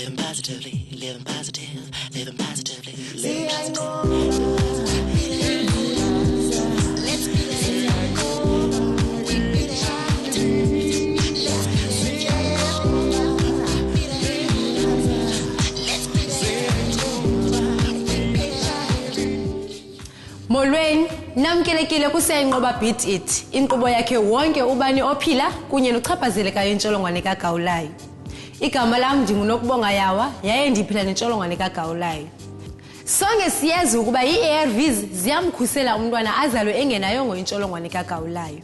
living positively, living positive, living positively, living positively. Molweni, namkelekile kuSiyayinqoba Beat It. Inkqubo yakhe wonke ubani ophila kunye nochaphazelekayo intsholongwane kagawulayo. Igama lam ndingunokubonga Yawa, yaye ndiphila nentsholongwane kagawulayo. Sonke siyazi ukuba ii-ARVs ziyamkhusela umntwana azalwe engenayongo intsholongwane kagawulayo.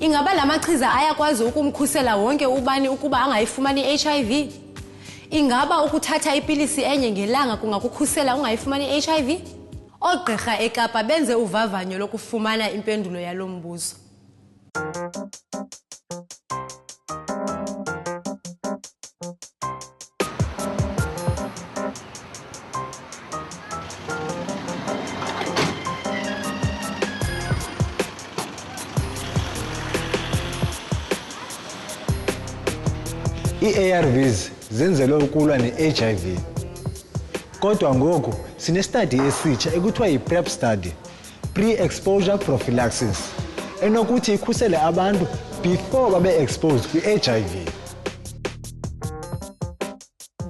Ingaba la machiza ayakwazi ukumkhusela wonke ubani ukuba angayifumani i-HIV? Ingaba ukuthatha ipilisi enye ngelanga kungakukhusela ungayifumani i-HIV? Oogqirha eKapa benze uvavanyo lokufumana impendulo yalo mbuzo. I-ARVs zenzelwe ukulwa ne-HIV. Kodwa ngoku sine-study esitsha ekuthiwa yi-PrEP study, pre-exposure prophylaxis, enokuthi ikhusele abantu before babe-exposed kwi-HIV.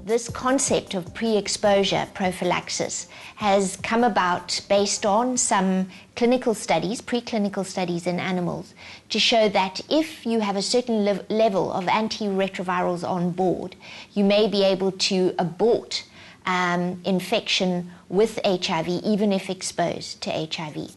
This concept of pre-exposure prophylaxis has come about based on some clinical studies, preclinical studies in animals, to show that if you have a certain level of antiretrovirals on board, you may be able to abort infection with HIV, even if exposed to HIV.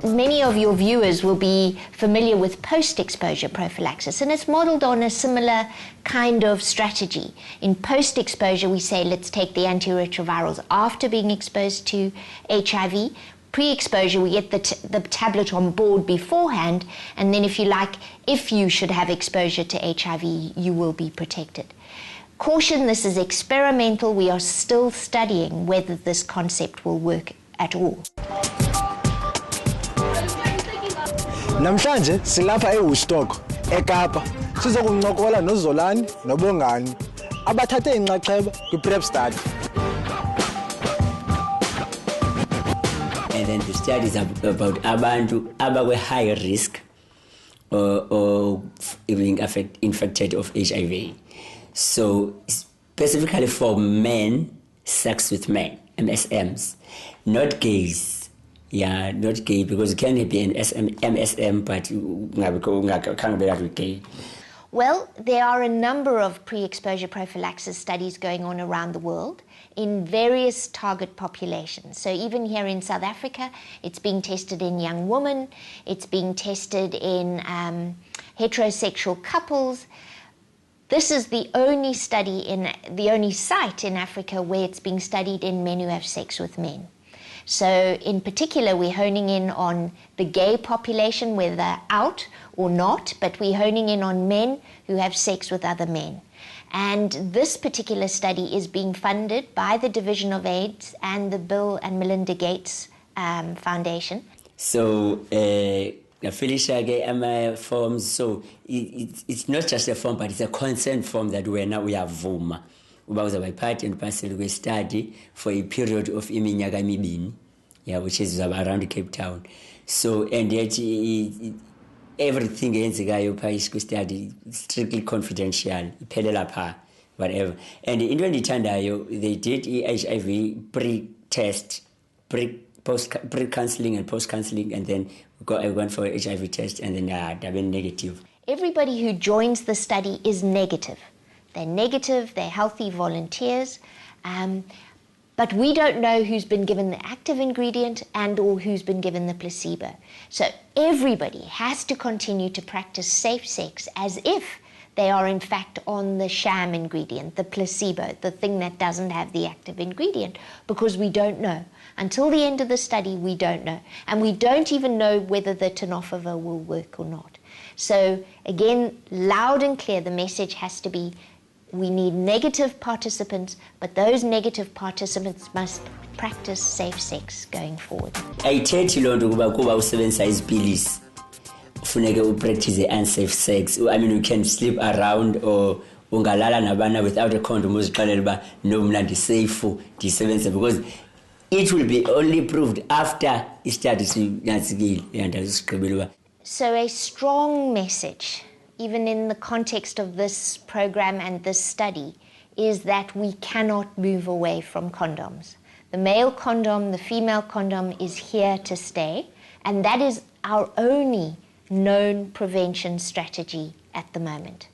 Many of your viewers will be familiar with post-exposure prophylaxis, and it's modeled on a similar kind of strategy. In post-exposure, we say, let's take the antiretrovirals after being exposed to HIV. Pre-exposure, we get the tablet on board beforehand, and then if you like, if you should have exposure to HIV, you will be protected. Caution, this is experimental. We are still studying whether this concept will work at all. Namhlanje silapha eWoodstock, eKapa, sizokuncokola noZolani noBongani abathathe inxaxheba kwi-PrEP study. And then the studies about abantu abakwe high risk or being infected of HIV. So specifically for men, sex with men, MSMs, not gays. Yeah, not gay, because it can be an MSM, but can't be gay. Well, there are a number of pre-exposure prophylaxis studies going on around the world in various target populations. So even here in South Africa, it's being tested in young women, it's being tested in heterosexual couples. This is the only the only site in Africa where it's being studied in men who have sex with men. So in particular, we're honing in on the gay population, whether out or not, but we're honing in on men who have sex with other men. And this particular study is being funded by the Division of AIDS and the Bill and Melinda Gates Foundation. So, Felicia gave forms, so it's not just a form, but it's a consent form that we have VUMA. Was a part and parcel we study for a period of iminyaka mibini, which is around Cape Town. So, and yet everything ends the study strictly confidential, whatever. And in they did HIV pre-test, pre-counseling and post-counseling, and then I went for HIV test, and then they were negative. Everybody who joins the study is negative. They're negative, they're healthy volunteers, but we don't know who's been given the active ingredient and or who's been given the placebo. So everybody has to continue to practice safe sex as if they are in fact on the sham ingredient, the placebo, the thing that doesn't have the active ingredient, because we don't know. Until the end of the study, we don't know. And we don't even know whether the tenofovir will work or not. So again, loud and clear, the message has to be, we need negative participants, but those negative participants must practice safe sex going forward. I tell you, kuba usebenzisa izipilisi kufuneke upractice unsafe sex. I mean, you can sleep around or ungalala nabana without a condom uzixelele uba no mna ndisafe ndisebenzise, because it will be only proved after i-study sinyanzikile and uba. So a strong message, even in the context of this program and this study, is that we cannot move away from condoms. The male condom, the female condom is here to stay, and that is our only known prevention strategy at the moment.